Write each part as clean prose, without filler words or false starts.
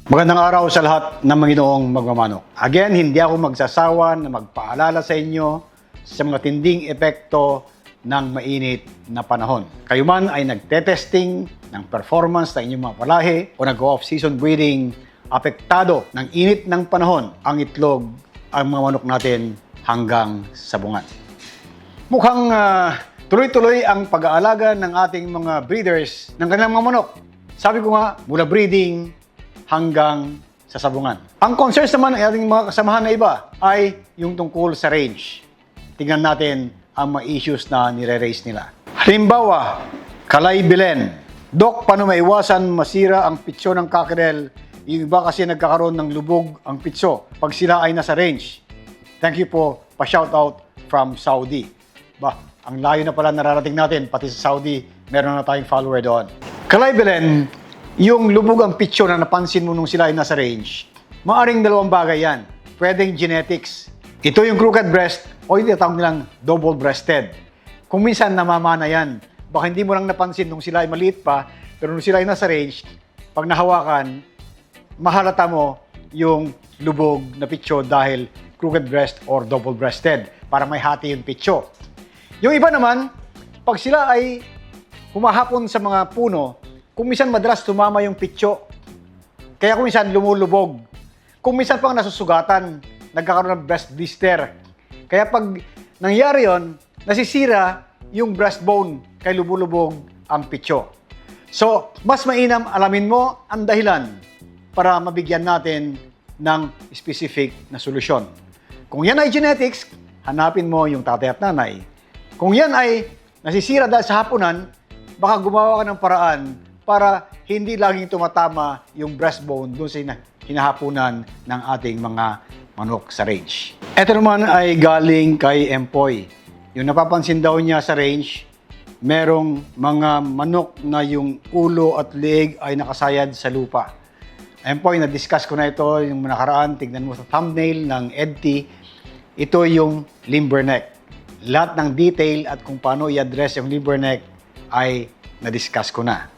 Magandang araw sa lahat ng Panginoong magmamanok. Again, hindi ako magsasawa na magpaalala sa inyo sa mga tinding epekto ng mainit na panahon. Kayo man ay nagtetesting ng performance ng inyong mga palahi o nag-off-season breeding, apektado ng init ng panahon ang itlog ang mga manok natin hanggang sabungan. Mukhang tuloy-tuloy ang pag-aalaga ng ating mga breeders ng kanilang mga manok. Sabi ko nga, mula breeding hanggang sa sabungan. Ang concerns naman ng ating mga kasamahan na iba ay yung tungkol sa range. Tingnan natin ang mga issues na nire-raise nila. Halimbawa, Kalay Belen. Dok, paano maiwasan masira ang pitso ng cockerel? Yung iba kasi nagkakaroon ng lubog ang pitso pag sila ay nasa range. Thank you po, pa-shoutout from Saudi. Ang layo na pala nararating natin, pati sa Saudi, meron na tayong follower doon. Kalay Belen, yung lubog ang pitso na napansin mo nung sila ay nasa range, maaring dalawang bagay yan. Pwedeng genetics. Ito yung crooked breast o yung tinatawag nilang double-breasted. Kung minsan namamana yan, baka hindi mo lang napansin nung sila ay maliit pa, pero nung sila ay nasa range, pag nahawakan, mahalata mo yung lubog na pitso dahil crooked breast or double-breasted para may hati yung pitso. Yung iba naman, pag sila ay humahapon sa mga puno, kung minsan madalas tumama yung pitso, kaya kung minsan lumulubog. Kung minsan pang nasusugatan, nagkakaroon ng breast blister. Kaya pag nangyari yon, nasisira yung breastbone kaya lumulubog ang pitso. So, mas mainam alamin mo ang dahilan para mabigyan natin ng specific na solusyon. Kung yan ay genetics, hanapin mo yung tatay at nanay. Kung yan ay nasisira dahil sa hapunan, baka gumawa ka ng paraan para hindi laging tumatama yung breastbone doon sa hinahapunan ng ating mga manok sa range. Ito naman ay galing kay Empoy. Yung napapansin daw niya sa range, merong mga manok na yung ulo at leeg ay nakasayad sa lupa. Empoy, na-discuss ko na ito yung nakaraan. Tignan mo sa thumbnail ng EDT. Ito yung limber neck. Lahat ng detail at kung paano i-address yung limber neck ay na-discuss ko na.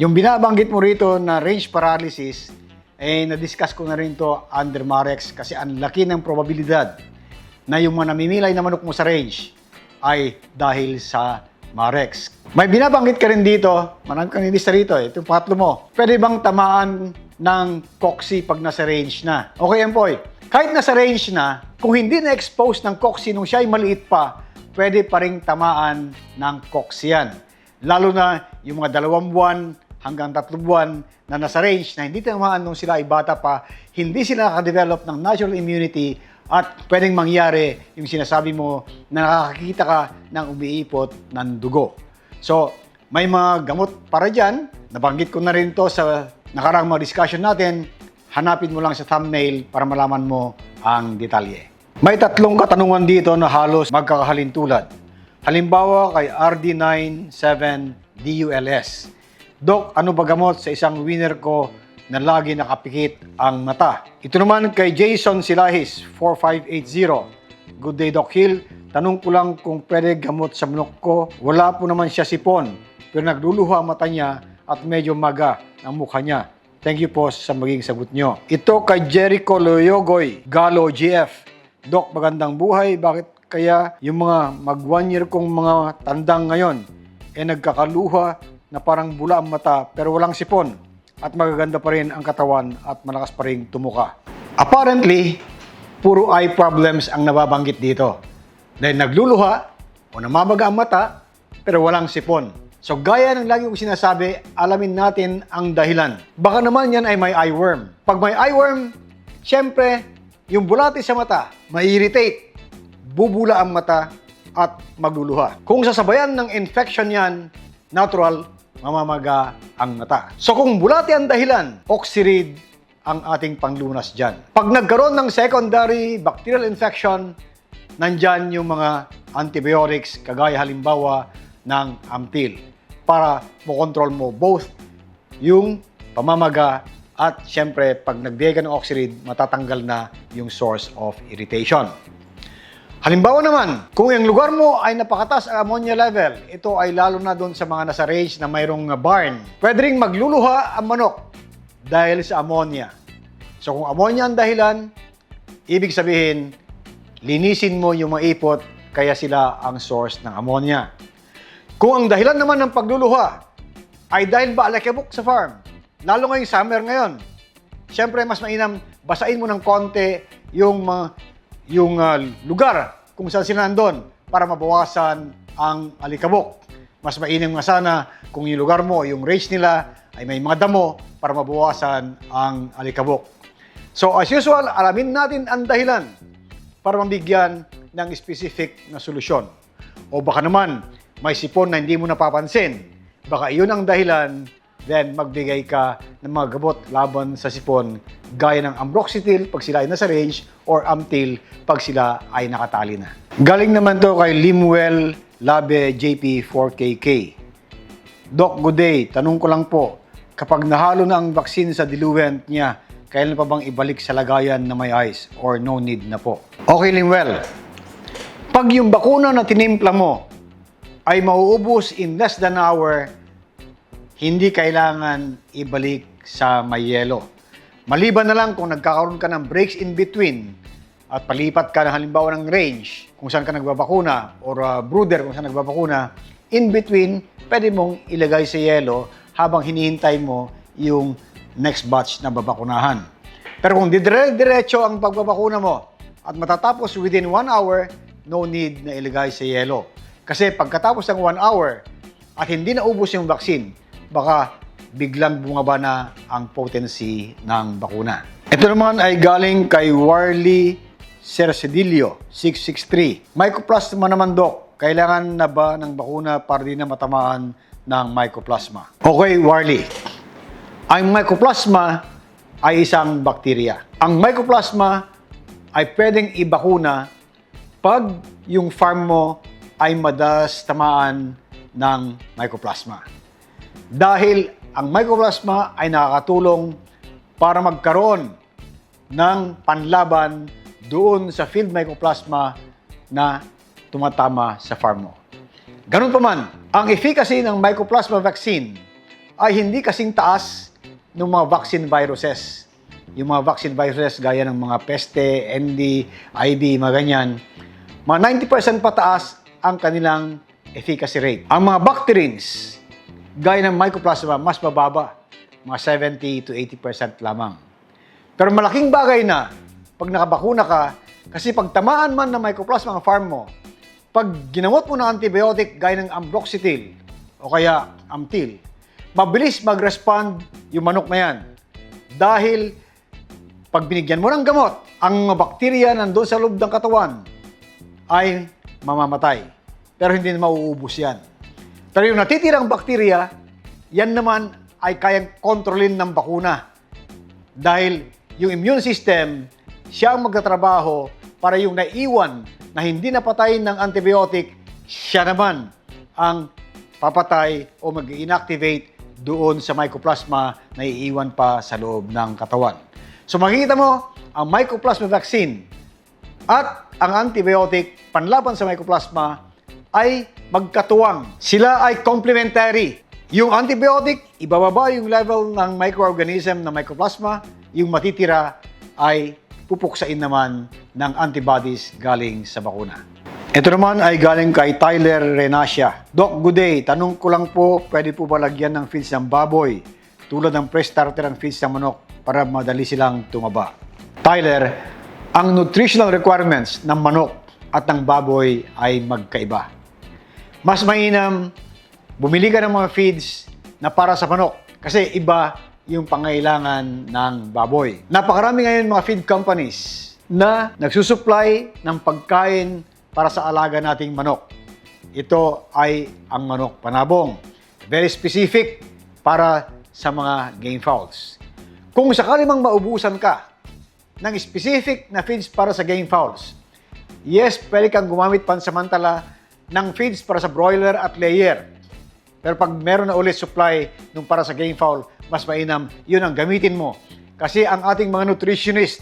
Yung binabanggit mo rito na range paralysis, na-discuss ko na rin to under Marex kasi ang laki ng probabilidad na yung mga namimilay na manok mo sa range ay dahil sa Marex. May binabanggit ka rin dito, marami kang nilista rito, ito yung pangatlo mo. Pwede bang tamaan ng cocci pag nasa range na? Okay, Empoy. Kahit nasa range na, kung hindi na-expose ng cocci nung siya ay maliit pa, pwede pa rin tamaan ng cocci yan. Lalo na yung mga 2 buwan hanggang 3 buwan na nasa range na hindi tinamaan nung sila ay bata pa, hindi sila nakadevelop ng natural immunity at pwedeng mangyari yung sinasabi mo na nakakakita ka ng umiipot ng dugo. So, may mga gamot para dyan. Nabanggit ko na rin to sa nakaraang mga discussion natin. Hanapin mo lang sa thumbnail para malaman mo ang detalye. May 3 katanungan dito na halos magkakahalintulad. Halimbawa kay RD97DULS. Dok, ano ba gamot sa isang winner ko na lagi nakapikit ang mata? Ito naman kay Jason Silahis, 4580. Good day, Doc Hill. Tanong ko lang kung pwede gamot sa manok ko. Wala po naman siya sipon, pero nagluluha ang mata niya at medyo maga ang mukha niya. Thank you po sa maging sagot nyo. Ito kay Jericho Loyogoy, Galo GF. Dok, magandang buhay. Bakit kaya yung mga mag-1 year kong mga tandang ngayon, nagkakaluha na parang bula ang mata pero walang sipon at magaganda pa rin ang katawan at malakas pa rin tumuka? Apparently, puro eye problems ang nababanggit dito. Dahil nagluluha o namamaga ang mata pero walang sipon. So gaya ng lagi kong sinasabi, alamin natin ang dahilan. Baka naman yan ay may eyeworm. Pag may eyeworm, syempre, yung bulati sa mata, mai-irritate, bubula ang mata at magluluha. Kung sasabayan ng infection yan, natural, mamamaga ang mata. So kung bulati ang dahilan, oxyrid ang ating panglunas dyan. Pag nagkaroon ng secondary bacterial infection, nandyan yung mga antibiotics, kagaya halimbawa ng Ampil, para mo-control mo both yung pamamaga at syempre pag nagbigay ka ng oxyrid, matatanggal na yung source of irritation. Halimbawa naman, kung yung lugar mo ay napakataas ang ammonia level, ito ay lalo na doon sa mga nasa range na mayroong barn. Pwede ring magluluha ang manok dahil sa ammonia. So kung ammonia ang dahilan, ibig sabihin, linisin mo yung mga ipot, kaya sila ang source ng ammonia. Kung ang dahilan naman ng pagluluha ay dahil ba alikabok sa farm, lalo ngayong summer ngayon, siyempre mas mainam, basain mo ng konti yung lugar kung saan sila nandun para mabawasan ang alikabok. Mas mainam nga sana kung yung lugar mo, yung range nila ay may mga damo para mabawasan ang alikabok. So as usual, alamin natin ang dahilan para mabigyan ng specific na solusyon. O baka naman, may sipon na hindi mo napapansin. Baka iyon ang dahilan, then magbigay ka ng mga gamot laban sa sipon gaya ng ambroxetil pag sila ay nasa range or amtil pag sila ay nakatali na. Galing naman to kay Limuel Labe JP 4KK. Doc, good day. Tanong ko lang po, kapag nahalo na ang vaccine sa diluent niya, kailan pa bang ibalik sa lagayan na may ice or no need na po? Okay, Limuel. Pag yung bakuna na tinimpla mo ay mauubos in less than an hour, hindi kailangan ibalik sa may yelo. Maliban na lang kung nagkakaroon ka ng breaks in between at palipat ka ng halimbawa ng range kung saan ka nagbabakuna or brooder kung saan nagbabakuna, in between, pwede mong ilagay sa yelo habang hinihintay mo yung next batch na babakunahan. Pero kung diretso ang pagbabakuna mo at matatapos within 1 hour, no need na ilagay sa yelo. Kasi pagkatapos ng 1 hour at hindi naubos yung vaccine, baka biglang bumaba na ang potency ng bakuna. Ito naman ay galing kay Warley Cercedillo, 663. Mycoplasma naman, Doc. Kailangan na ba ng bakuna para di na matamaan ng mycoplasma? Okay, Warley. Ang mycoplasma ay isang bakterya. Ang mycoplasma ay pwedeng ibakuna pag yung farm mo ay madalas tamaan ng mycoplasma. Dahil ang mycoplasma ay nakakatulong para magkaroon ng panlaban doon sa field mycoplasma na tumatama sa farm mo. Ganun pa man, ang efficacy ng mycoplasma vaccine ay hindi kasing taas ng mga vaccine viruses. Yung mga vaccine viruses gaya ng mga peste, ND, IB, mga ganyan, mga 90% pataas ang kanilang efficacy rate. Ang mga bacterines, gaya ng mycoplasma, mas mababa, mga 70 to 80% lamang. Pero malaking bagay na pag nakabakuna ka, kasi pag tamaan man ng mycoplasma ang farm mo, pag ginamot mo ng antibiotic gaya ng ambroxetil o kaya amtil, mabilis mag-respond yung manok na yan. Dahil pag binigyan mo ng gamot, ang bakterya nandun sa loob ng katawan ay mamamatay. Pero hindi na mauubos yan. Pero yung natitirang bakterya, yan naman ay kayang kontrolin ng bakuna. Dahil yung immune system, siya ang magtatrabaho para yung naiwan na hindi napatay ng antibiotic, siya naman ang papatay o mag-inactivate doon sa mycoplasma na iiwan pa sa loob ng katawan. So makikita mo, ang mycoplasma vaccine at ang antibiotic panlaban sa mycoplasma ay magkatuwang. Sila ay complementary. Yung antibiotic, ibababa yung level ng microorganism na mycoplasma, yung matitira ay pupuksain naman ng antibodies galing sa bakuna. Ito naman ay galing kay Tyler Renacia. Doc, good day. Tanong ko lang po, pwede po ba lagyan ng feeds ng baboy tulad ng pre-starter ang feeds ng manok para madali silang tumaba? Tyler, ang nutritional requirements ng manok at ng baboy ay magkaiba. Mas mainam, bumili ka ng mga feeds na para sa manok kasi iba yung pangailangan ng baboy. Napakarami ngayon mga feed companies na nagsusupply ng pagkain para sa alaga nating manok. Ito ay ang manok panabong. Very specific para sa mga game fowls. Kung sakali mang maubusan ka ng specific na feeds para sa game fowls, yes, pwede kang gumamit pansamantala ng feeds para sa broiler at layer. Pero pag meron na ulit supply nung para sa game fowl, mas mainam, yun ang gamitin mo. Kasi ang ating mga nutritionist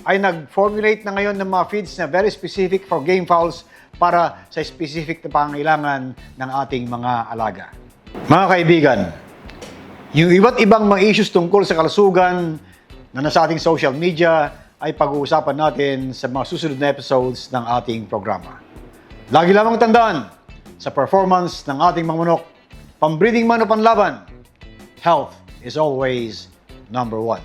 ay nag-formulate na ngayon ng mga feeds na very specific for game fowls para sa specific na pangailangan ng ating mga alaga. Mga kaibigan, Yung iba't ibang mga issues tungkol sa kalusugan na nasa ating social media ay pag-uusapan natin sa mga susunod na episodes ng ating programa. Lagi lamang tandaan, sa performance ng ating mga manok, pambreeding man o panlaban, health is always number one.